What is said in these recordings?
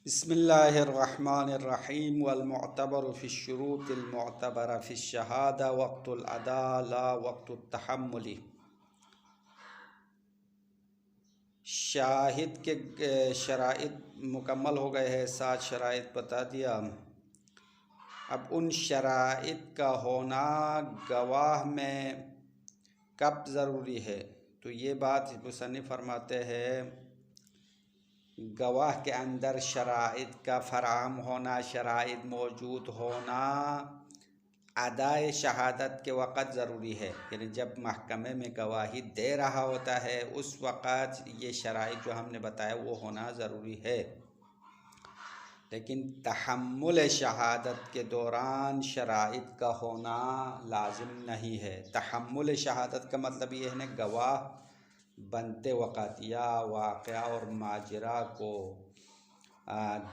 बिस्मिल्लाहिर्रहमानिर्रहीम वल्मुअतबरु फ़िश्शुरूतिल मुअतबरा फ़िश्शहादा वक़्तुल अदा ला वक़्तुत तहम्मुली। शाहिद के शराइत मुकम्मल हो गए हैं, 7 शराइत बता दिया। अब उन शराइत का होना गवाह में कब ज़रूरी है, तो ये बात मुसन्निफ़ फरमाते हैं गवाह के अंदर शराइत का फराहम होना, शराइत मौजूद होना अदाए शहादत के वक़्त ज़रूरी है। यानी जब महकमे में गवाही दे रहा होता है उस वक़्त ये शराइत जो हमने बताया वो होना ज़रूरी है। लेकिन तहम्मुल शहादत के दौरान शराइत का होना लाजिम नहीं है। तहम्मुल शहादत का मतलब ये है ना, गवाह बनते वक़्त या वाक़या और माजरा को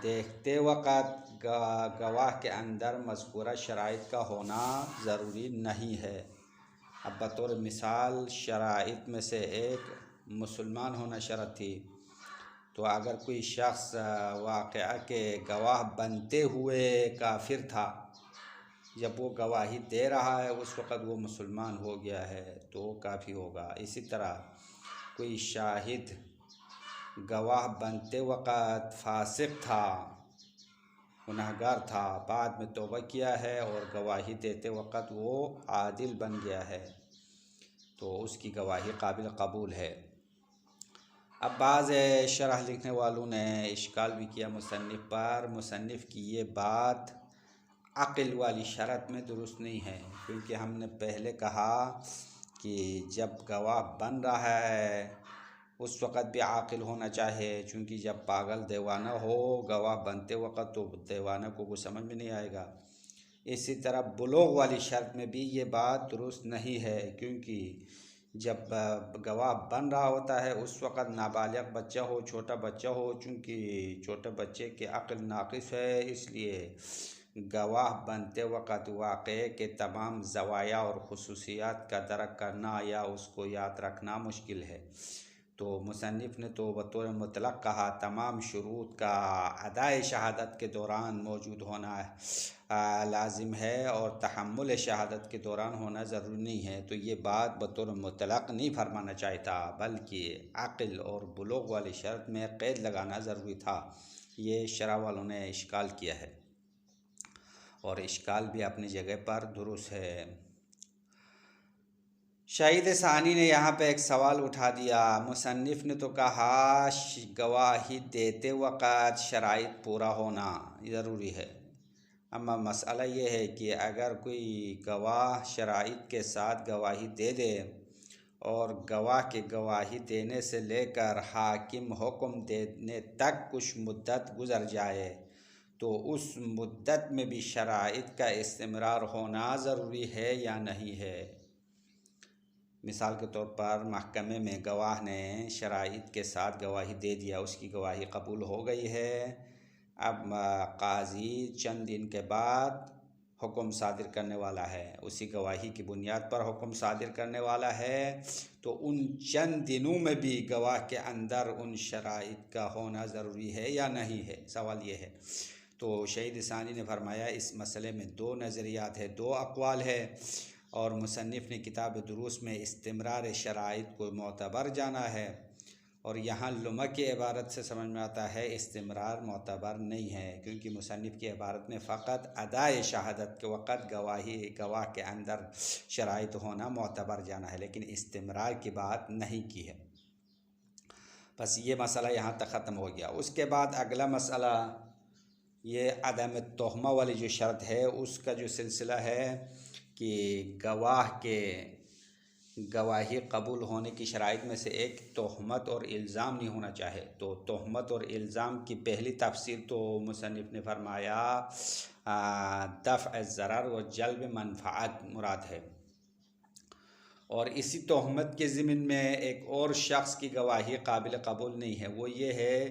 देखते वक़्त गवाह के अंदर मज़कूरा शराइत का होना ज़रूरी नहीं है। अब बतौर मिसाल शराइत में से एक मुसलमान होना शर्त थी, तो अगर कोई शख्स वाक़या के गवाह बनते हुए काफिर था, जब वो गवाही दे रहा है उस वक़्त वो मुसलमान हो गया है तो काफ़ी होगा। इसी तरह कोई शाहिद गवाह बनते वक़्त फासिक था, गुनहगार था, बाद में तौबा किया है और गवाही देते वक़्त वो आदिल बन गया है तो उसकी गवाही काबिल कबूल है। अब बाज़ शरह लिखने वालों ने इश्काल भी किया मुसन्निफ़ पर। मुसन्निफ़ की ये बात अक़ल वाली शरत में दुरुस्त नहीं है, क्योंकि हमने पहले कहा कि जब गवाह बन रहा है उस वक़्त भी आक़िल होना चाहिए, चूँकि जब पागल दीवाना हो गवाह बनते वक़्त तो दीवाना को कुछ समझ में नहीं आएगा। इसी तरह बुलूग़ वाली शर्त में भी ये बात दुरुस्त नहीं है, क्योंकि जब गवाह बन रहा होता है उस वक़्त नाबालिग बच्चा हो, छोटा बच्चा हो, चूँकि छोटे बच्चे की अक़ल नाक़िस है, इसलिए गवाह बनते वक़्त वाक़े के तमाम ज़वाया और ख़ुसूसियात का दरक करना या उसको याद रखना मुश्किल है। तो मुसन्निफ़ ने तो बतौर मुतलक़ कहा तमाम शुरूत का अदाए शहादत के दौरान मौजूद होना लाजिम है और तहम्मुल शहादत के दौरान होना ज़रूरी नहीं है। तो ये बात बतौर मुतलक़ नहीं फरमाना चाहता, बल्कि अक़ल और बुलूग़ वाली शर्त में क़ैद लगाना ज़रूरी था। ये शरह वालों ने इश्काल किया है और इश्काल भी अपनी जगह पर दुरुस्त है। शहीद सानी ने यहाँ पे एक सवाल उठा दिया। मुसन्निफ़ ने तो कहा गवाही देते वक़्त शराइत पूरा होना ज़रूरी है, अम्मा मसला ये है कि अगर कोई गवाह शराइत के साथ गवाही दे दे और गवाह के गवाही देने से लेकर हाकिम हुक्म देने तक कुछ मुद्दत गुज़र जाए तो उस मुद्दत में भी शराइत का इस्तिमरार होना ज़रूरी है या नहीं है। मिसाल के तौर पर महकमे में गवाह ने शराइत के साथ गवाही दे दिया, उसकी गवाही कबूल हो गई है। अब काजी चंद दिन के बाद हुक्म सादिर करने वाला है, उसी गवाही की बुनियाद पर हुक्म सादिर करने वाला है, तो उन चंद दिनों में भी गवाह के अंदर उन शराइत का होना ज़रूरी है या नहीं है, सवाल ये है। तो शहीद सानी ने फरमाया इस मसले में दो नज़रियात है, दो अक़वाल है, और मुसन्निफ़ ने किताब दुरूस में इस्तिमरार शराइत को मोतबर जाना है, और यहाँ लुमा की इबारत से समझ में आता है इस्तिमरार मोतबर नहीं है, क्योंकि मुसन्निफ़ की इबारत ने फ़कत अदाए शहादत के वक़्त गवाह के अंदर शराइत होना मोतबर जाना है, लेकिन इस्तिमरार की बात नहीं की है। बस ये मसला यहाँ तक ख़त्म हो गया। उसके बाद अगला मसला ये अदम तोहमा वाली जो शर्त है उसका जो सिलसिला है कि गवाह के गवाही कबूल होने की शराइत में से एक तोहमत और इल्ज़ाम नहीं होना चाहे। तो तोहमत और इल्ज़ाम की पहली तफसीर तो मुसन्निफ़ ने फरमाया दफ़अ ज़रर व जल्ब मनफ़अत मुराद है, और इसी तोहमत के ज़िम्न में एक और शख्स की गवाही काबिल कबूल नहीं है। वो ये है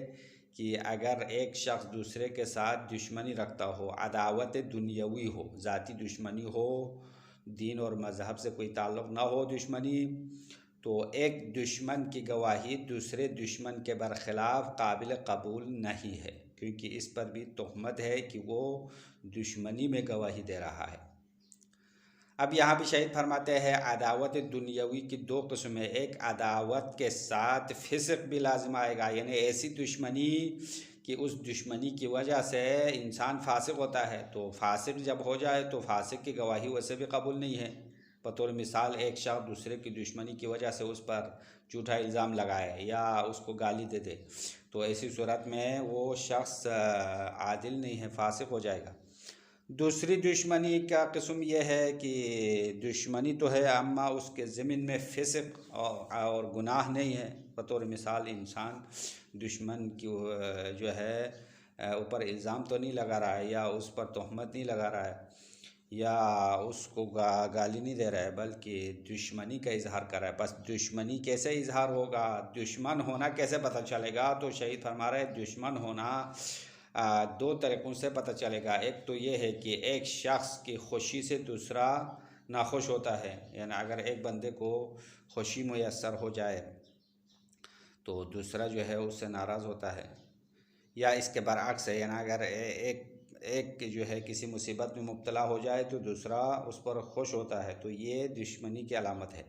कि अगर एक शख्स दूसरे के साथ दुश्मनी रखता हो, अदावत दुनियावी हो, ज़ाती दुश्मनी हो, दीन और मज़हब से कोई ताल्लुक़ ना हो दुश्मनी, तो एक दुश्मन की गवाही दूसरे दुश्मन के बरखिलाफ़ काबिल कबूल नहीं है, क्योंकि इस पर भी तोहमत है कि वो दुश्मनी में गवाही दे रहा है। अब यहाँ भी शहीद फरमाते हैं अदावत दुनियावी की दो किस्में, एक अदावत के साथ फिस्क भी लाजिम आएगा, यानी ऐसी दुश्मनी कि उस दुश्मनी की वजह से इंसान फासिक होता है। तो फासिक जब हो जाए तो फासिक की गवाही वैसे भी कबूल नहीं है। बतौर मिसाल एक शख्स दूसरे की दुश्मनी की वजह से उस पर झूठा इल्ज़ाम लगाए या उसको गाली दे दे, तो ऐसी सूरत में वो शख्स आदिल नहीं है, फासिक हो जाएगा। दूसरी दुश्मनी का किस्म यह है कि दुश्मनी तो है अम्मा उसके ज़मीन में फिस्क और गुनाह नहीं है। बतौर मिसाल इंसान दुश्मन की जो है ऊपर इल्ज़ाम तो नहीं लगा रहा है या उस पर तोहमत नहीं लगा रहा है या उसको गाली नहीं दे रहा है, बल्कि दुश्मनी का इजहार कर रहा है। बस दुश्मनी कैसे इजहार होगा, दुश्मन होना कैसे पता चलेगा? तो शहीद फरमा रहे दुश्मन होना दो तरीक़ों से पता चलेगा। एक तो ये है कि एक शख्स की खुशी से दूसरा नाखुश होता है, यानी अगर एक बंदे को खुशी मुयस्सर हो जाए तो दूसरा जो है उससे नाराज़ होता है, या इसके बरअक्स है, यानी अगर एक जो है किसी मुसीबत में मुब्तला हो जाए तो दूसरा उस पर खुश होता है। तो ये दुश्मनी की अलामत है।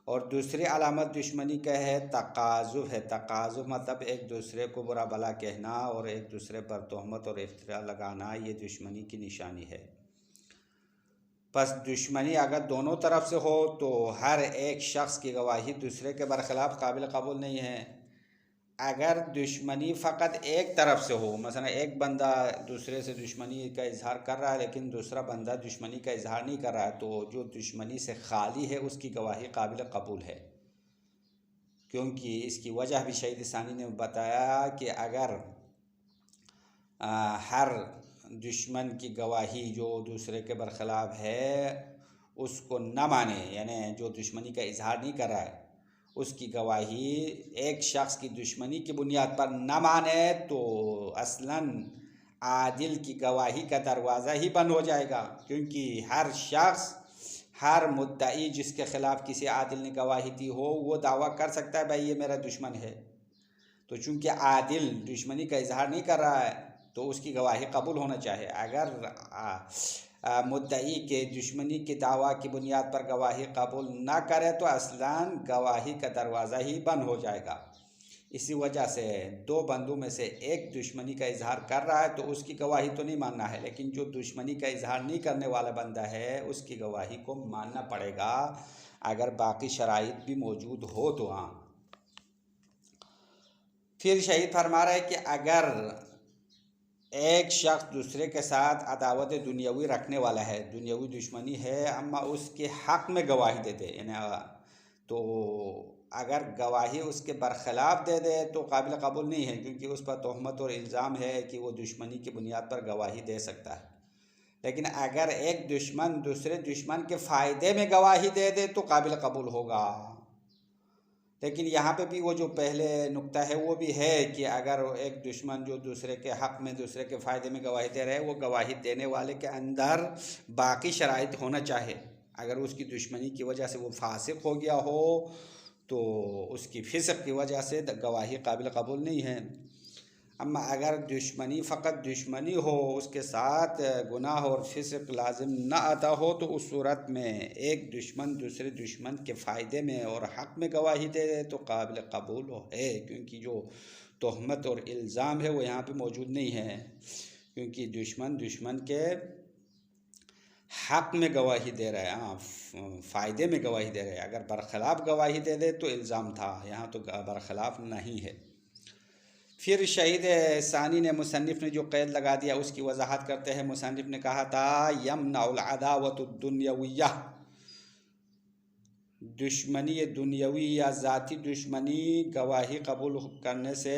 और दूसरी अलामत दुश्मनी का है तकाज़ुब है। तकाज़ुब मतलब एक दूसरे को बुरा भला कहना और एक दूसरे पर तोहमत और इफ्तिरा लगाना, ये दुश्मनी की निशानी है। बस दुश्मनी अगर दोनों तरफ से हो तो हर एक शख्स की गवाही दूसरे के बरखिलाफ़ काबिल कबूल नहीं है। अगर दुश्मनी फ़कत एक तरफ से हो, मसलन एक बंदा दूसरे से दुश्मनी का इजहार कर रहा है लेकिन दूसरा बंदा दुश्मनी का इजहार नहीं कर रहा है, तो जो दुश्मनी से खाली है उसकी गवाही काबिल कबूल है। क्योंकि इसकी वजह भी शहीद सानी ने बताया कि अगर हर दुश्मन की गवाही जो दूसरे के बरखिलाफ़ है उसको न माने, यानी जो दुश्मनी का इजहार नहीं कर रहा है उसकी गवाही एक शख्स की दुश्मनी की बुनियाद पर न माने, तो असलन आदिल की गवाही का दरवाज़ा ही बंद हो जाएगा। क्योंकि हर शख्स, हर मुद्दई जिसके ख़िलाफ़ किसी आदिल ने गवाही दी हो वो दावा कर सकता है भाई ये मेरा दुश्मन है। तो चूँकि आदिल दुश्मनी का इजहार नहीं कर रहा है तो उसकी गवाही कबूल होना चाहिए। अगर मुद्दई के दुश्मनी के दावा की बुनियाद पर गवाही कबूल ना करे तो असलन गवाही का दरवाज़ा ही बंद हो जाएगा। इसी वजह से दो बंदों में से एक दुश्मनी का इजहार कर रहा है तो उसकी गवाही तो नहीं मानना है, लेकिन जो दुश्मनी का इजहार नहीं करने वाला बंदा है उसकी गवाही को मानना पड़ेगा, अगर बाकी शराइत भी मौजूद हो तो। हाँ, फिर शहीद फरमा रहे कि अगर एक शख्स दूसरे के साथ अदावत दुनियावी रखने वाला है, दुनियावी दुश्मनी है, अम्मा उसके हक़ में गवाही दे दे, यानी तो अगर गवाही उसके बरखिलाफ़ दे दे तो काबिल कबूल नहीं है, क्योंकि उस पर तोहमत और इल्ज़ाम है कि वो दुश्मनी की बुनियाद पर गवाही दे सकता है। लेकिन अगर एक दुश्मन दूसरे दुश्मन के फ़ायदे में गवाही दे दे तो काबिल कबूल होगा। लेकिन यहाँ पे भी वो जो पहले नुक्ता है वो भी है कि अगर एक दुश्मन जो दूसरे के हक़ में दूसरे के फ़ायदे में गवाही दे रहे, वो गवाही देने वाले के अंदर बाकी शराइत होना चाहिए। अगर उसकी दुश्मनी की वजह से वो फासिक हो गया हो तो उसकी फिस्क की वजह से गवाही काबिल कबूल नहीं है। अम्मा अगर दुश्मनी फ़कत दुश्मनी हो, उसके साथ गुनाह और फिस्क लाजिम ना आता हो, तो उस सूरत में एक दुश्मन दूसरे दुश्मन के फ़ायदे में और हक़ में गवाही दे दे तो काबिल कबूल है, क्योंकि जो तोहमत और इल्ज़ाम है वो यहाँ पे मौजूद नहीं है, क्योंकि दुश्मन दुश्मन के हक़ में गवाही दे रहा है, हाँ फ़ायदे में गवाही दे रहे हैं। अगर बरखिलाफ़ गवाही दे दे तो इल्ज़ाम था, यहाँ तो बरखिलाफ़ नहीं है। फिर शहीद सानी ने, मुसन्निफ़ ने जो क़ैद लगा दिया उसकी वजाहत करते हैं। मुसन्निफ़ ने कहा था यमनउल अदावतुद दुन्यविय्या, दुश्मनी दुनियावी या ज़ाती दुश्मनी गवाही कबूल करने से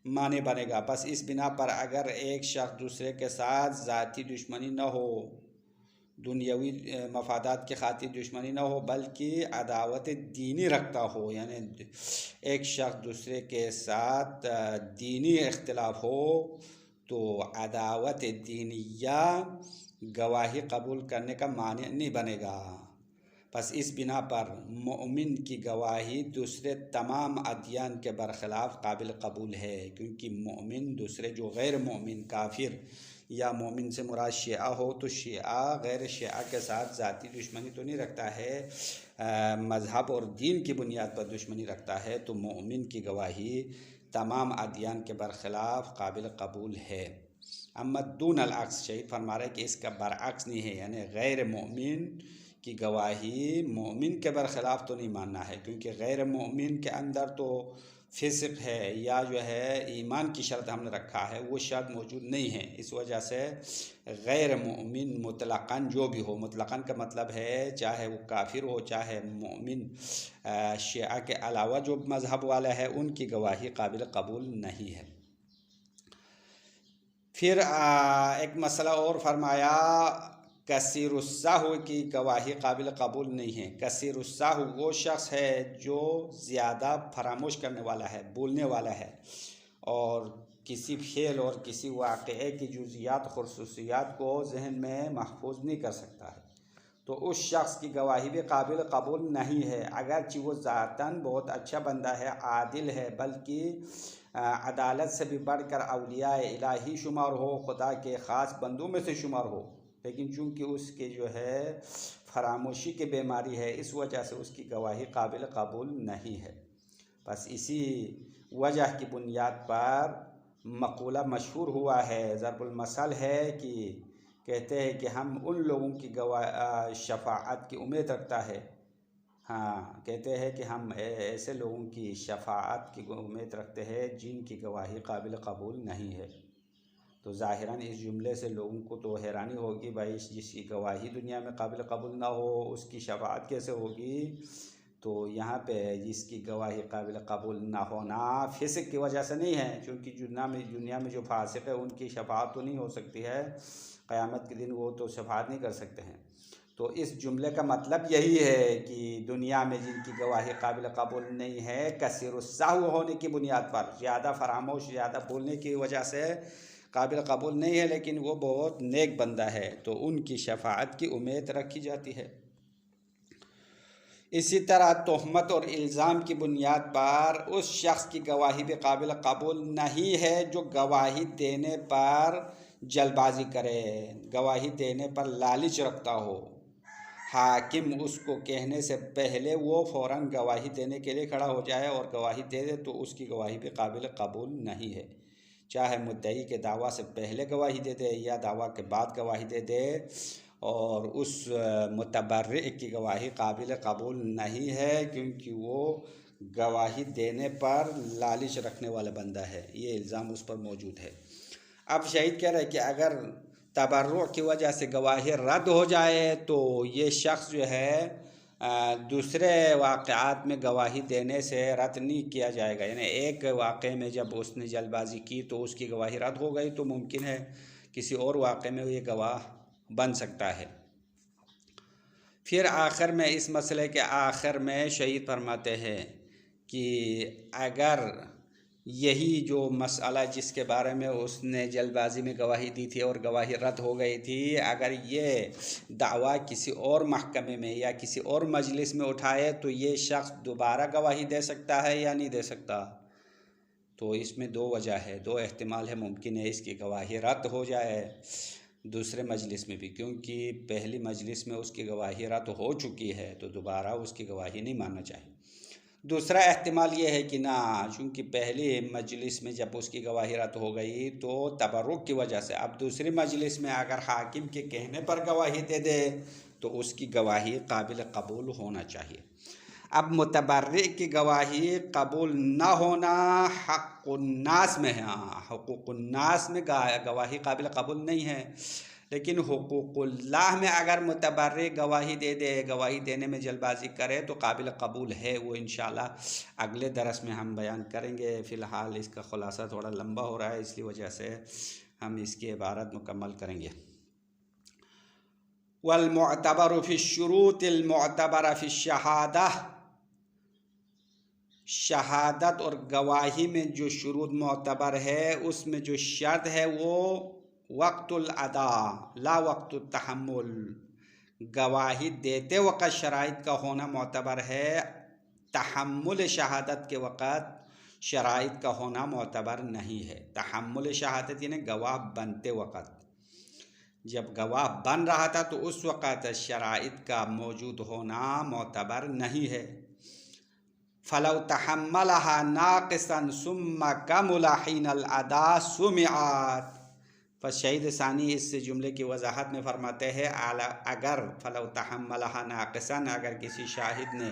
माने बनेगा, बस इस बिना पर अगर एक शख्स दूसरे के साथ ज़ाती दुश्मनी न हो, दुनियावी मफादात के खातिर दुश्मनी न हो, बल्कि अदावत दीनी रखता हो, यानी एक शख्स दूसरे के साथ दीनी इख्तिलाफ हो, तो अदावत दीनिया गवाही कबूल करने का माने नहीं बनेगा। बस इस बिना पर मोमिन की गवाही दूसरे तमाम अदियान के बरखिलाफ़ काबिल कबूल है, क्योंकि मोमिन दूसरे जो गैर मोमिन काफिर या मोमिन से मुराद शिया हो तो शिया गैर शिया के साथ ज़ाती दुश्मनी तो नहीं रखता है, मज़हब और दीन की बुनियाद पर दुश्मनी रखता है। तो मोमिन की गवाही तमाम अदियान के बरखिलाफ़ काबिल कबूल है। अम्मा दून अल-अक्स, शहीद फरमा रहे कि इसका बरअक्स नहीं है, यानी गैर मोमिन की गवाही मोमिन के बरखिलाफ़ तो नहीं मानना है, क्योंकि गैर मोमिन के अंदर तो फिस्क है या जो है ईमान की शर्त हमने रखा है वो शर्त मौजूद नहीं है। इस वजह से गैर मोमिन मुतलक़न जो भी हो, मुतलक़न का मतलब है चाहे वो काफिर हो चाहे मोमिन शिया के अलावा जो मज़हब वाला है, उनकी गवाही काबिल कबूल नहीं है। फिर एक मसला और फरमाया, कसीरुस्साहु की गवाही काबिल कबूल नहीं है। कसीरुस्साहु वो शख्स है जो ज़्यादा फरामोश करने वाला है, बोलने वाला है, और किसी फेल और किसी वाक़े की जुज़ियात ख़ुसूसियात को जहन में महफूज नहीं कर सकता है, तो उस शख्स की गवाही भी काबिल कबूल नहीं है। अगरचि वो ज़ातन बहुत अच्छा बंदा है, आदिल है, बल्कि अदालत से भी बढ़कर औलिया इलाही शुमार हो, खुदा के ख़ास बंदों में से शुमार हो, लेकिन चूँकि उसके जो है फरामोशी की बीमारी है, इस वजह से उसकी गवाही काबिल कबूल नहीं है। बस इसी वजह की बुनियाद पर मक़ूला मशहूर हुआ है, ज़रबुल मसल है कि कहते हैं कि हम उन लोगों की शफ़ाअत की उम्मीद रखता है, हाँ कहते हैं कि हम ऐसे लोगों की शफ़ाअत की उम्मीद रखते हैं जिनकी गवाही काबिल कबूल नहीं है। तो ज़ाहिरन इस जुमले से लोगों को तो हैरानी होगी, भाई जिसकी गवाही दुनिया में काबिल कबूल ना हो उसकी शफ़ाअत कैसे होगी। तो यहाँ पे जिसकी गवाही काबिल कबूल ना होना फिस्क की वजह से नहीं है, क्योंकि दुनिया में जो फासिक है उनकी शफ़ाअत तो नहीं हो सकती है, क़यामत के दिन वो तो शफ़ाअत नहीं कर सकते हैं। तो इस जुमले का मतलब यही है कि दुनिया में जिनकी गवाही काबिल कबूल नहीं है, कसीरुस्साहु होने की बुनियाद पर, ज़्यादा फरामोश ज़्यादा बोलने की वजह से काबिल कबूल नहीं है, लेकिन वो बहुत नेक बंदा है, तो उनकी शफ़ाअत की उम्मीद रखी जाती है। इसी तरह तोहमत और इल्ज़ाम की बुनियाद पर उस शख्स की गवाही भी काबिल कबूल नहीं है जो गवाही देने पर जल्दबाजी करे, गवाही देने पर लालच रखता हो। हाकिम उसको कहने से पहले वो फ़ौरन गवाही देने के लिए खड़ा हो जाए और गवाही दे दे, तो उसकी गवाही भी काबिल कबूल नहीं है। चाहे मुद्दई के दावा से पहले गवाही दे दे या दावा के बाद गवाही दे दे, और उस मुतबर्रि की गवाही काबिल कबूल नहीं है, क्योंकि वो गवाही देने पर लालच रखने वाला बंदा है, ये इल्ज़ाम उस पर मौजूद है। अब शहीद कह रहे हैं कि अगर तबर्रुअ की वजह से गवाही रद्द हो जाए तो ये शख्स जो है दूसरे वाक़यात में गवाही देने से रद्द नहीं किया जाएगा। यानी एक वाक़े में जब उसने जल्दबाजी की तो उसकी गवाही रद्द हो गई, तो मुमकिन है किसी और वाक़े में ये गवाह बन सकता है। फिर आखिर में इस मसले के आखिर में शहीद फरमाते हैं कि अगर यही जो मसला जिसके बारे में उसने जल्दबाजी में गवाही दी थी और गवाही रद्द हो गई थी, अगर ये दावा किसी और महकमे में या किसी और मजलिस में उठाए तो ये शख्स दोबारा गवाही दे सकता है या नहीं दे सकता। तो इसमें दो वजह है, दो एहतिमाल है, मुमकिन है इसकी गवाही रद्द हो जाए दूसरे मजलिस में भी, क्योंकि पहली मजलिस में उसकी गवाही रद्द हो चुकी है, तो दोबारा उसकी गवाही नहीं मानना चाहिए। दूसरा एहतिमाल ये है कि ना, चूँकि पहली मजलिस में जब उसकी गवाही रद्द हो गई तो तबर्रुक की वजह से अब दूसरी मजलिस में अगर हाकिम के कहने पर गवाही दे दे तो उसकी गवाही काबिल कबूल होना चाहिए। अब मुतबर्रि की गवाही कबूल ना होना हक़्क़ुन्नास में है, हुक़ूक़ुन्नास में गवाही काबिल कबूल नहीं है, लेकिन हुकूकुल्लाह में अगर मुतबर्रि गवाही दे दे, गवाही देने में जल्दबाजी करे तो काबिल कबूल है। वो इंशाअल्लाह अगले दरस में हम बयान करेंगे। फ़िलहाल इसका ख़ुलासा थोड़ा लंबा हो रहा है, इसलिए वजह से हम इसकी इबारत मुकम्मल करेंगे। वल मुअतबरु फ़ी शुरूतिल मुअतबरा फ़ी शहादा, शहादत और गवाही में जो शुरूत मुअतबर है उसमें जो शर्त है वो वक्तुल अदा ला वक्तुत तहम्मुल, गवाही देते वक़्त शराइत का होना मोतबर है, तहम्मुल शहादत के वक़्त शराइत का होना मोतबर नहीं है। तहम्मुल शहादत यानी गवाह बनते वक़्त, जब गवाह बन रहा था तो उस वक़्त शराइत का मौजूद होना मोतबर नहीं है। फ़लौ तहम्मलहा नाक़िसन सुम्मा कमुला हिनल अदा सुमिआत। शहीद सानी इस जुमले की वजाहत में फरमाते हैं, अगर फ़लौ तहम्मलहा नाक़िसन, अगर किसी शाहिद ने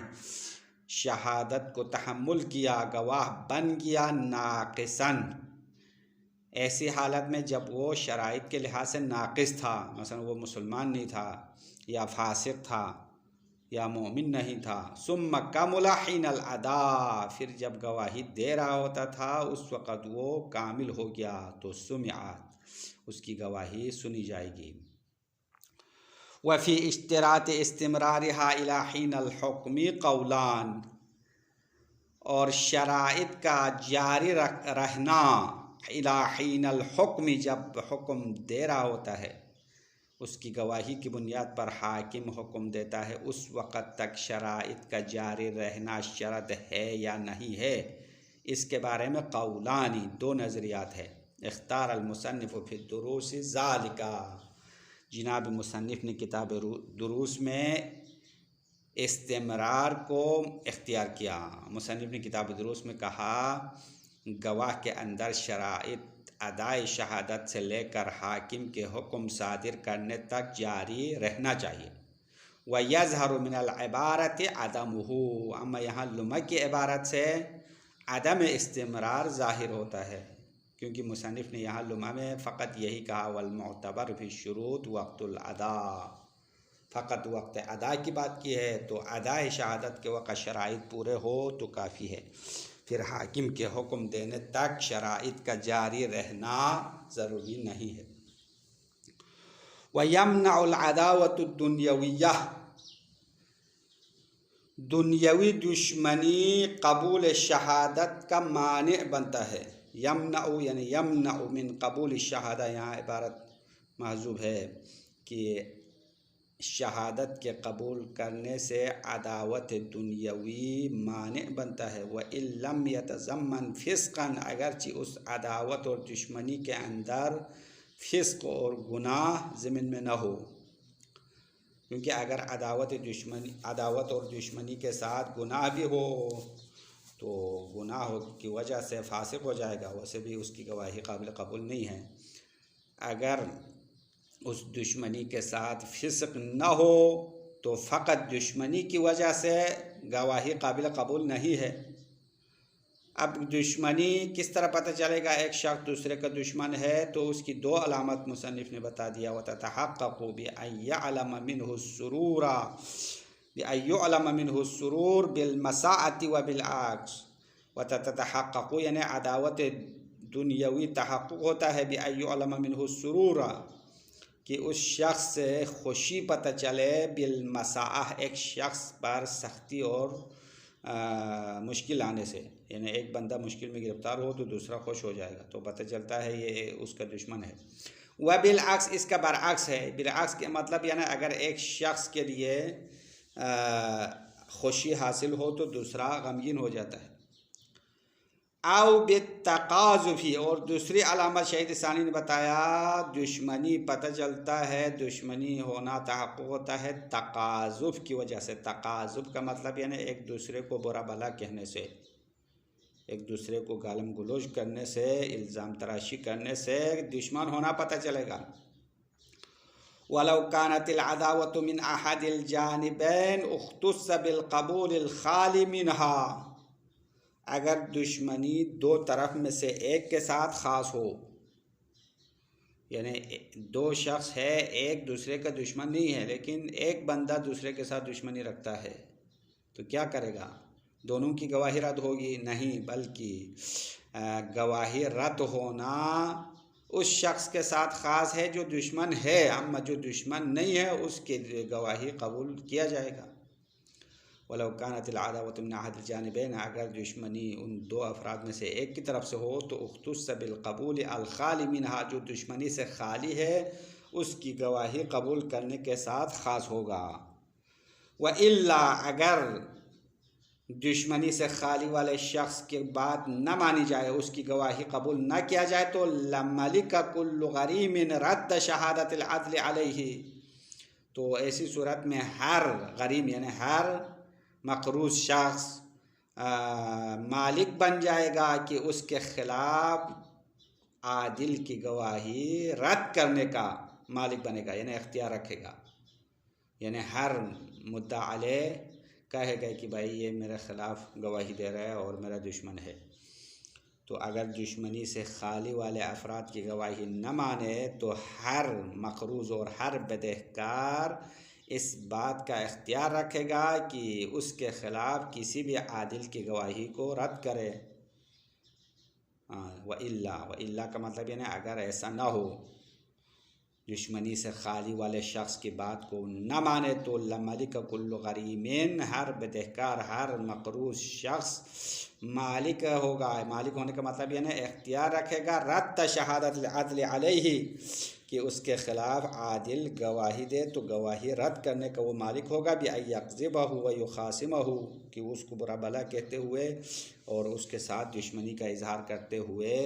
शहादत को तहम्मुल किया, गवाह बन गया नाक़िसन, ऐसी हालत में जब वो शराइत के लिहाज से नाक़िस था, मसलन वो मुसलमान नहीं था या फासिक था या मोमिन नहीं था। सुम्मा कमुला हिनल अदा, फिर जब गवाही दे रहा होता था उस वक़्त वो कामिल हो गया तो सुमिआत, उसकी गवाही सुनी जाएगी। वफ़ी इश्तिरात इस्तिमरारिहा इला हिनल हुक्मी कौलान, और शराइत का जारी रहना इला हिनल हुक्मी, जब हुक्म दे रहा होता है, उसकी गवाही की बुनियाद पर हाकिम हुक्म देता है, उस वक़्त तक शराइत का जारी रहना शर्त है या नहीं है, इसके बारे में कौलानी, दो नज़रियात है। इख्तार अल-मुसन्निफ़ फ़ी दुरूस ज़ालिका, जनाब मुसन्निफ़ ने किताब दुरूस में इस्तिमरार को इख्तियार किया। मुसन्निफ़ ने किताब दुरूस में कहा, गवाह के अंदर शराइत अदाए शहादत से लेकर हाकिम के हुक्म सादिर करने तक जारी रहना चाहिए। व यज़हरु मिनल इबारत अदमुहु, अम्मा यहाँ लुमा की इबारत से अदम इस्तिमरार ज़ाहिर होता है, क्योंकि मुसन्निफ़ ने यहाँ लुमा में फ़कत यही कहा, वल मुअतबर फ़ी शुरूत वक़्तुल अदा, फ़कत वक्त अदा की बात की है, तो अदाए शहादत के वक़्त शराइत पूरे हो तो काफ़ी है, फिर हाकिम के हुक्म देने तक शराइत का जारी रहना ज़रूरी नहीं है। व यमनउल अदावतु दुन्यविय्या, दुन्यवी दुश्मनी कबूल शहादत का माने बनता है। यमनउ यानी यमनउ मिन कबूल शहादा, यहाँ इबारत महजूब है कि शहादत के कबूल करने से अदावत दुनियावी माने बनता है। व इल्लम यतज़म्मन फ़िस्क़न, अगरचि उस अदावत और दुश्मनी के अंदर फ़िस्क़ और गुनाह ज़मीन में न हो, क्योंकि अगर अदावत और दुश्मनी के साथ गुनाह भी हो तो गुनाह की वजह से फासिक हो जाएगा, वैसे भी उसकी गवाही काबिल कबूल नहीं है। अगर उस दुश्मनी के साथ फ़िस्क़ न हो तो फ़कत दुश्मनी की वजह से गवाही काबिल कबूल नहीं है। अब दुश्मनी किस तरह पता चलेगा एक शख्स दूसरे का दुश्मन है, तो उसकी दो अलामत मुसन्निफ़ ने बता दिया। व ततहक़्क़क़ु बिअय्यअलम मिन्हु सुरूरा, बिअय्यअलम मिन्हु सुरूर बिलमसाअति व बिलअक्स। व ततहक़्क़क़ु यानी अदावत दुनियावी तहक़्क़ुक़ होता है बिअय्यअलम मिन्हु सुरूरा, कि उस शख्स से खुशी पता चले, बिलमसाअह एक शख्स पर सख्ती और मुश्किल आने से, यानी एक बंदा मुश्किल में गिरफ़्तार हो तो दूसरा खुश हो जाएगा, तो पता चलता है ये उसका दुश्मन है। वह बिलअक्स इसका बरअक्स है। बिलअक्स के मतलब यानी अगर एक शख्स के लिए खुशी हासिल हो तो दूसरा गमगीन हो जाता है। आउ बित्तक़ाज़ुफ़ी, और दूसरी अलामत शहीद सानी ने बताया, दुश्मनी पता चलता है, दुश्मनी होना तहक़्क़ुक़ होता है तक़ाज़ुफ़ की वजह से। तक़ाज़ुफ़ का मतलब यानी एक दूसरे को बुरा भला कहने से, एक दूसरे को गालम गलोच करने से, इल्ज़ाम तराशी करने से दुश्मन होना पता चलेगा। वलौ कानतिल अदावतु मिन अहदिल जानिबैन उख्तुस्स बिल क़बूलिल ख़ाली मिनहा, अगर दुश्मनी दो तरफ में से एक के साथ ख़ास हो, यानी दो शख्स है, एक दूसरे का दुश्मन नहीं है, लेकिन एक बंदा दूसरे के साथ दुश्मनी रखता है, तो क्या करेगा? दोनों की गवाही रद्द होगी? नहीं, बल्कि गवाही रद्द होना उस शख्स के साथ ख़ास है जो दुश्मन है, अम्मा जो दुश्मन नहीं है उसकी गवाही कबूल किया जाएगा। वलौ कानतिल अदावतु मिन अहदिल जानिबैन, अगर दुश्मनी उन दो अफराद में से एक की तरफ से हो तो उख्तुस्स बिल क़बूल अल ख़ाली मिनहा, जो दुश्मनी से खाली है उसकी गवाही कबूल करने के साथ ख़ास होगा। व इल्ला अगर दुश्मनी से खाली वाले शख्स की बात न मानी जाए, उसकी गवाही कबूल न किया जाए, तो लमलिक कुल्लु गरीमिन रद्द शहादत अदल अलैहि, तो ऐसी सूरत में हर गरीम यानी हर मकरूज शख्स मालिक बन जाएगा कि उसके खिलाफ आदिल की गवाही रद्द करने का मालिक बनेगा, यानी इख्तियार रखेगा। यानी हर मुद्दा अलैह कहेगा कि भाई ये मेरे ख़िलाफ़ गवाही दे रहा है और मेरा दुश्मन है। तो अगर दुश्मनी से खाली वाले अफराद की गवाही न माने तो हर मकरूज़ और हर बदहकार इस बात का इख्तियार रखेगा कि उसके ख़िलाफ़ किसी भी आदिल की गवाही को रद्द करे। व इल्ला का मतलब यानी अगर ऐसा ना हो, दुश्मनी से खाली वाले शख्स की बात को न माने, तो लमलिक कुल्लु गरीमेन, हर बदहकार हर मकरूज शख्स मालिक होगा। मालिक होने का मतलब यानी इख्तियार रखेगा रद्द शहादत अदल अलैहि, कि उसके ख़िलाफ़ आदिल गवाही दे तो गवाही रद्द करने का वो मालिक होगा। भी यकज़िबहु व युखासिमहु, कि उसको बुरा भला कहते हुए और उसके साथ दुश्मनी का इजहार करते हुए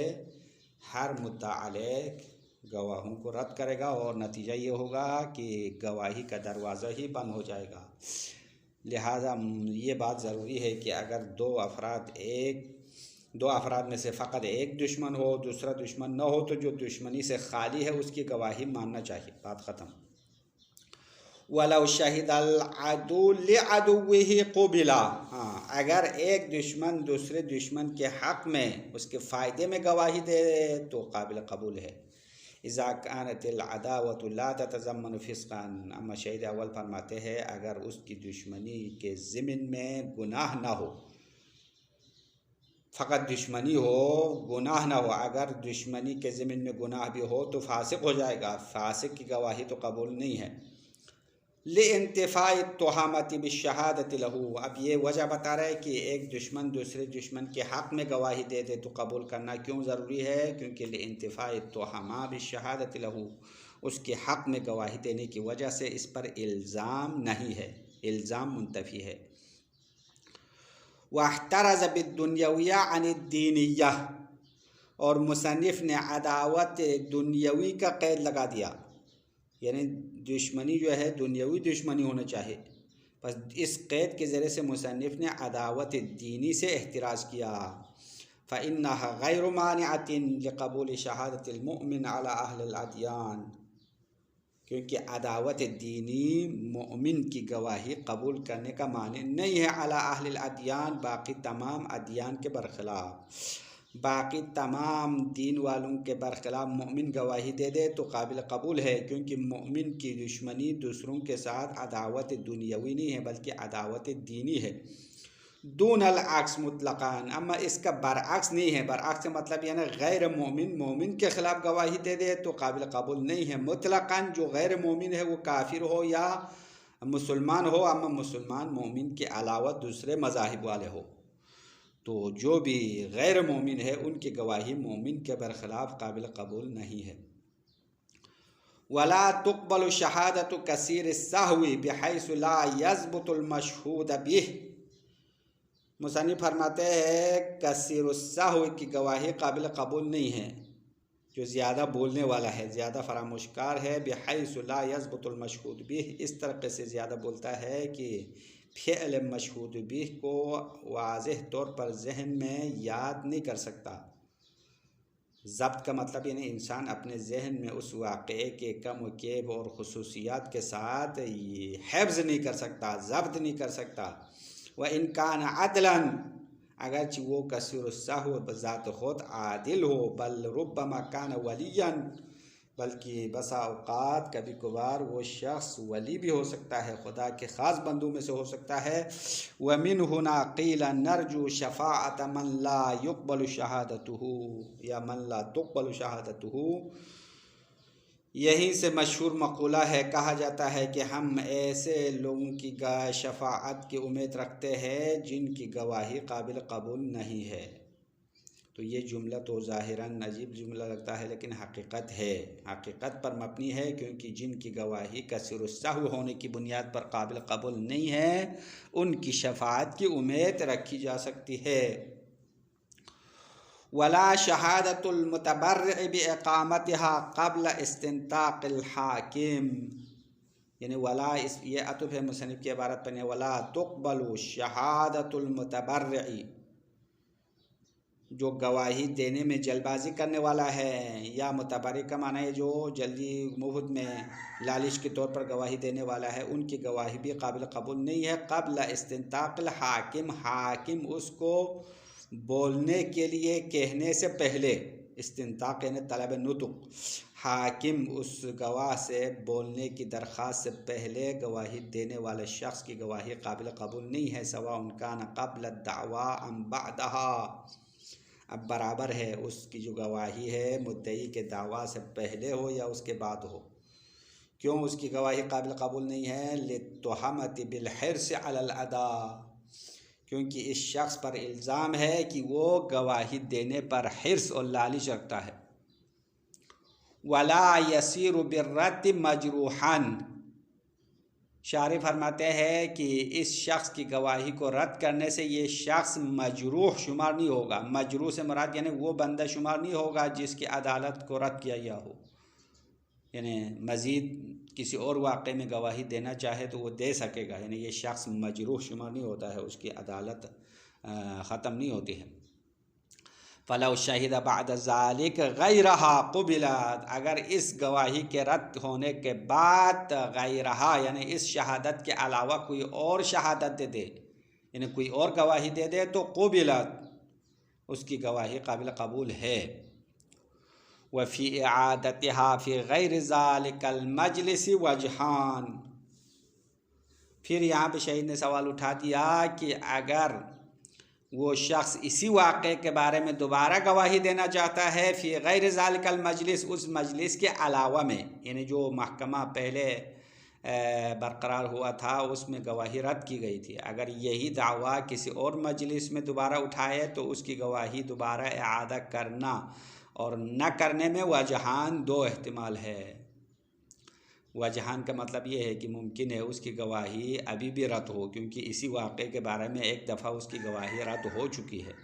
हर मुद्दा अलैह गवाहों को रद्द करेगा, और नतीजा ये होगा कि गवाही का दरवाज़ा ही बंद हो जाएगा। लिहाजा ये बात ज़रूरी है कि अगर दो अफराद में से फ़कत एक दुश्मन हो, दूसरा दुश्मन न हो, तो जो दुश्मनी से खाली है उसकी गवाही मानना चाहिए। बात ख़त्म। वलौ शहिदल अदु लिअदुव्विहि क़ुबिला, हाँ, अगर एक दुश्मन दूसरे दुश्मन के हक़ में उसके फ़ायदे में गवाही दे तो काबिल कबूल है। इज़ा कानतिल अदावतु ला ततज़म्मनु फ़िस्क़न, अम्मा शहीद अव्वल फरमाते हैं अगर उसकी दुश्मनी के ज़िम्न में गुनाह ना हो, फ़कत दुश्मनी हो गुनाह ना हो, अगर दुश्मनी के ज़िम्न में गुनाह भी हो तो फासिक हो जाएगा, फासिक की गवाही तो कबूल नहीं है। लिइंतिफ़ाइ तुहामति बिश्शहादति लहू, अब ये वजह बता रहा है कि एक दुश्मन दूसरे दुश्मन के हक़ में गवाही दे दे तो कबूल करना क्यों ज़रूरी है, क्योंकि लिइंतिफ़ाइ तुहमा बिश्शहादति लहू, उसके हक़ में गवाही देने की वजह से इस पर इल्ज़ाम नहीं है, इल्ज़ाम मुंतफ़ी है। वहतरज़ बिद्दुन्यविय्या अनिद्दीनिय्या, और मुसन्निफ़ ने अदावत दुनियावी का क़ैद लगा दिया, यानी दुश्मनी जो है दुनियावी दुश्मनी होना चाहिए। बस इस क़ैद के ज़रिए से मुसन्निफ़ ने अदावत दीनी से एहतिराज़ किया। फ़इन्नहा गैरु मानिअतिन लिक़बूल शहादतिल मुअमिन अला अहलिल अदियान, क्योंकि अदावत दीनी मुअमिन की गवाही कबूल करने का मानी नहीं है अला अहलिल अदियान, बाकी तमाम अदियान के बरखिलाफ़, बाकी तमाम दीन वालों के बरखिलाफ़ मुअमिन गवाही दे दे तो काबिल कबूल है, क्योंकि मुअमिन की दुश्मनी दूसरों के साथ अदावत दुनियावी नहीं है बल्कि अदावत दीनी है। दून अल अक्स मुतलक़ान, अम्मा इसका बरअक्स नहीं है, बरअक्स का मतलब यानी गैर मोमिन के ख़िलाफ़ गवाही दे दे तो काबिल कबूल नहीं है। मुतलक़ान जो गैर मोमिन है वो काफिर हो या मुसलमान हो, अम्मा मुसलमान मोमिन के अलावा दूसरे मज़ाहिब वाले हो, तो जो भी गैर मोमिन है उनकी गवाही मोमिन के बरखिलाफ़ काबिल कबूल नहीं है। वला तुक़बलु शहादतु कसीर सहवी बिहैसु ला यज़बुतुल मशहूद बिह, मुसन्निफ़ फरमाते हैं कसीर सहवी की गवाही काबिल कबूल नहीं है, जो ज़्यादा बोलने वाला है, ज़्यादा फरामोशकार है। बिहैसु ला यज़बुतुल मशहूद बिह, इस तरीक़े से ज़्यादा बोलता है कि फ़िअल मशहूद बिह को वाज़ेह तौर पर जहन में याद नहीं कर सकता। ज़ब्त का मतलब यानी इंसान अपने जहन में उस वाक़े के कम केब और खुसूसियात के साथ हिफ्ज़ नहीं कर सकता, ज़ब्त नहीं कर सकता। व इनकान अदलन, अगरचि वो कसीर सहव बज़ात ख़ुद आदिल हो, बल रुब्बमा कान वलियन, बल्कि बसा औक़ात कभी कभार वो शख्स वली भी हो सकता है, खुदा के ख़ास बंदों में से हो सकता है। व मिन हुना क़ील नरजू शफ़ाअत मन ला युक़बलु शहादतुहु या मन ला तुक़बलु शहादतुहु, यहीं से मशहूर मक़ूला है, कहा जाता है कि हम ऐसे लोगों की शफ़ाअत की उम्मीद रखते हैं जिनकी गवाही काबिल कबूल नहीं है। तो ये जुमला तो ज़ाहिरन अजीब जुमला लगता है, लेकिन हकीकत है, हकीकत पर मबनी है, क्योंकि जिनकी गवाही कसीरुस्सहव होने की बुनियाद पर काबिल कबूल नहीं है उनकी शफाअत की उम्मीद रखी जा सकती है। वला शहादतुल मुतबर्रि बिइकामतिहा क़ब्ल इस्तिंताक़िल हाकिम, यानी वला, इस ये अतुफ़ है मुसन्निफ़ की इबारत पर, वला तुक़बलु शहादतुल मुतबर्रि, जो गवाही देने में जल्दबाजी करने वाला है, या मुतबर्रि का माना है जो जल्दी मुफ्त में लालिश के तौर पर गवाही देने वाला है, उनकी गवाही भी काबिल कबूल नहीं है। क़ब्ल इस्तिंताक़िल हाकिम, हाकिम उसको बोलने के लिए कहने से पहले, इस्तिंताक़ यानी तलब नुतुक, हाकिम उस गवाह से बोलने की दरख्वास्त से पहले गवाही देने वाले शख्स की गवाही काबिल कबूल नहीं है। सवाउन कान क़ब्ल दावा अम बअदहा, अब बराबर है उसकी जो गवाही है मुद्दई के दावा से पहले हो या उसके बाद हो। क्यों उसकी गवाही काबिल कबूल नहीं है? लित्तहमति बिलहिर्स अलल अदा, क्योंकि इस शख्स पर इल्ज़ाम है कि वो गवाही देने पर हिर्स और लालिच रखता है। वला यसीरु बिर्रद्द मजरूहन, शारिफ फरमाते हैं कि इस शख्स की गवाही को रद्द करने से ये शख्स मजरूह शुमार नहीं होगा। मजरूह से मुराद यानी वो बंदा शुमार नहीं होगा जिसकी अदालत को रद्द किया गया हो, यानी मज़ीद किसी और वाक़े में गवाही देना चाहे तो वो दे सकेगा, यानी ये शख्स मजरूह शुमार नहीं होता है, उसकी अदालत ख़त्म नहीं होती है। फ़लौ शहीद बाद ज़ालिक गैरहा क़ुबिलत, अगर इस गवाही के रद्द होने के बाद गैरहा यानी इस शहादत के अलावा कोई और शहादत दे दे, यानी कोई और गवाही दे दे, तो क़ुबिलत, उसकी गवाही काबिल कबूल है। वफ़ी इआदतिहा फ़ी गैर ज़ालिकल मजलिस वजहान, फिर यहाँ पे शहीद ने सवाल उठा दिया कि अगर वो शख्स इसी वाक़े के बारे में दोबारा गवाही देना चाहता है, फ़ी गैर ज़ालिकल मजलिस, उस मजलिस के अलावा में, यानी जो महकमा पहले बरकरार हुआ था उसमें गवाही रद्द की गई थी, अगर यही दावा किसी और मजलिस में दोबारा उठाए तो उसकी गवाही दोबारा इआदा करना और न करने में वजहान, दो एहतिमाल है। वजहान का मतलब ये है कि मुमकिन है उसकी गवाही अभी भी रद्द हो, क्योंकि इसी वाक़े के बारे में एक दफ़ा उसकी गवाही रद्द हो चुकी है,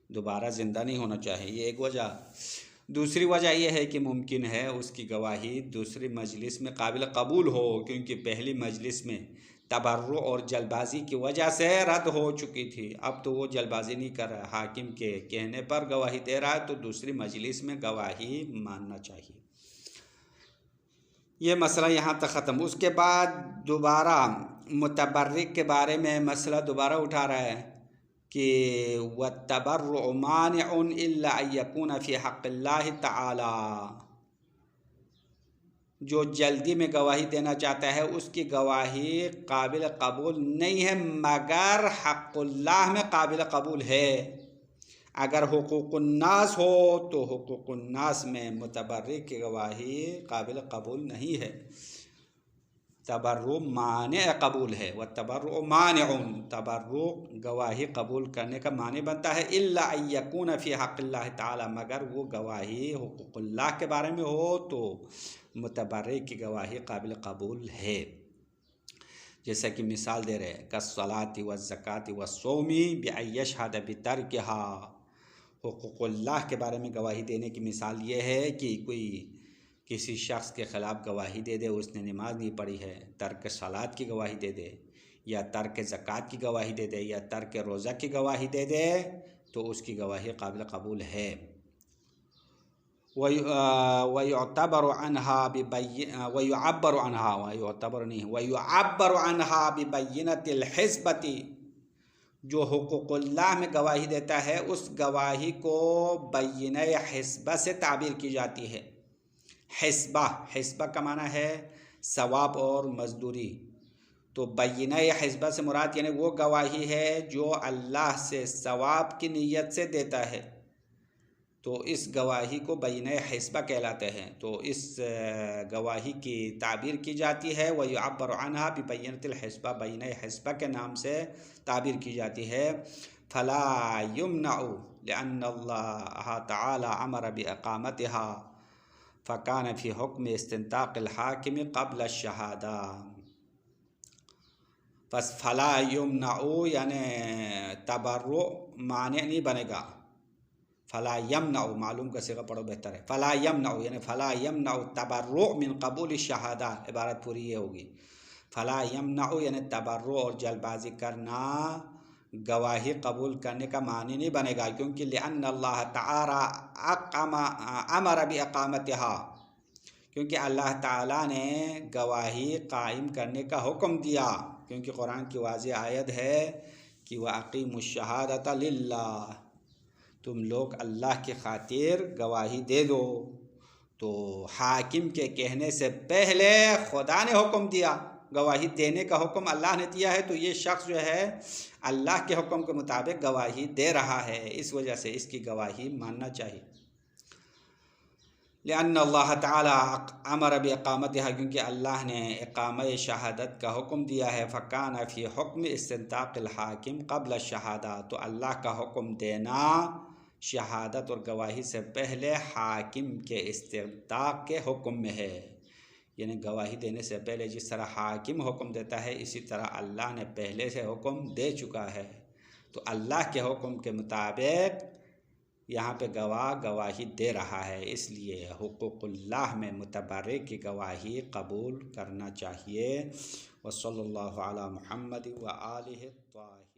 दोबारा ज़िंदा नहीं होना चाहिए, ये एक वजह। दूसरी वजह यह है कि मुमकिन है उसकी गवाही दूसरी मजलिस में काबिल कबूल हो, क्योंकि पहली मजलिस में तबर्रु और जल्दबाजी की वजह से रद्द हो चुकी थी। अब तो वो जल्दबाजी नहीं कर रहा, हाकिम के कहने पर गवाही दे रहा है, तो दूसरी मजलिस में गवाही मानना चाहिए। ये मसला यहाँ तक ख़त्म। उसके बाद दोबारा मुतबर्रिक के बारे में मसला दोबारा उठा रहा है कि वत्तबर्रु मानिउन इल्ला अन यकून फ़ी हक़्क़िल्लाहि तआला, जो जल्दी में गवाही देना चाहता है उसकी गवाही काबिल कबूल नहीं है, मगर हक़्क़ुल्लाह में काबिल कबूल है। अगर हुकूकुन्नास हो तो हुकूकुन्नास में मुतबर्रिक की गवाही काबिल कबूल नहीं है, तबर्रु माने कबूल है। व तबर्रु मानिउन, तबर्रु गवाही कबूल करने का माने बनता है, इल्ला अन यकून फ़ी हक़्क़िल्लाह ताला, मगर वो गवाही हुकूकुल्लाह के बारे में हो तो मुतबर्रिक की गवाही काबिल कबूल है। जैसा कि मिसाल दे रहे हैं, कस्सलाति व ज़काति व सौमी बिअन यशहद बितर्किहा, हुकूकुल्लाह के बारे में गवाही देने की मिसाल ये है कि कोई किसी शख्स के ख़िलाफ़ गवाही दे दे, उसने नमाज नहीं पढ़ी है, तर्क सलात की गवाही दे दे, या तर्क ज़कात की गवाही दे दे, या तर्क रोज़ा की गवाही दे दे, तो उसकी गवाही काबिल कबूल है। वयुअब्बरु अन्हा बिबय्यिनतिल हिस्बती, जो हुकूकुल्लाह में गवाही देता है उस गवाही को बय्यिना हिस्बा से ताबीर की जाती है। हिस्बा, हिस्बा का माना है सवाब और मजदूरी, तो बय्यिना हिस्बा से मुराद यानी वो गवाही है जो अल्लाह से सवाब की नीयत से देता है, तो इस गवाही को बय्यिना हिस्बा कहलाते हैं। तो इस गवाही की ताबीर की जाती है वयुअब्बरु अन्हा बिबय्यिनतिल हिस्बा, बय्यिना हिस्बा के नाम से ताबीर की जाती है। फला युमनउ लिअन्नल्लाह तआला अमर बिअक़ामतिहा फ़कान फ़ी हुक्म इस्तिंताक़िल हाकिम क़ब्ल अश-शहादा। बस फला युमनउ यानी तबर्रु माने नहीं बनेगा, फला यमनउ मालूम का सिगा पढ़ो बेहतर है। फला यमनउ यानी फला यमनउ तबर्रु मिन कबूल शहादा, इबारत पूरी ये होगी। फला यमनउ यानी तबर्रु और जल्दबाजी करना गवाही कबूल करने का मानी नहीं बनेगा, क्योंकि लिअन्न अल्लाह तआला अमर बिअक़ामतिहा, क्योंकि अल्लाह ताला ने गवाही कायम करने का हुक्म दिया। क्योंकि कुरान की वाज़ेह आयत है कि व अक़ीमुश शहादता लिल्लाह, तुम लोग अल्लाह की खातिर गवाही दे दो। तो हाकिम के कहने से पहले खुदा ने हुक्म दिया, गवाही देने का हुक्म अल्लाह ने दिया है, तो ये शख्स जो है अल्लाह के हुक्म के मुताबिक गवाही दे रहा है, इस वजह से इसकी गवाही मानना चाहिए। लिअन्न अल्लाह ताला अमर बिअक़ामतिहा, क्योंकि अल्लाह ने इक़ामा शहादत का हुक्म दिया है। फ़कान फ़ी हुक्म इस्तिंताक़िल हाकिम क़ब्ल शहादा, तो अल्लाह का हुक्म देना शहादत और गवाही से पहले हाकिम के इस्तिंताक़ के हुक्म में है। यानी गवाही देने से पहले जिस तरह हाकिम हुक्म देता है, इसी तरह अल्लाह ने पहले से हुक्म दे चुका है। तो अल्लाह के हुक्म के मुताबिक यहाँ पे गवाह गवाही दे रहा है, इसलिए हुकूक़ुल्लाह में मुतबर्रि की गवाही कबूल करना चाहिए। व सल्लल्लाहु अला मुहम्मद व आलिहि त्वाहिरीन।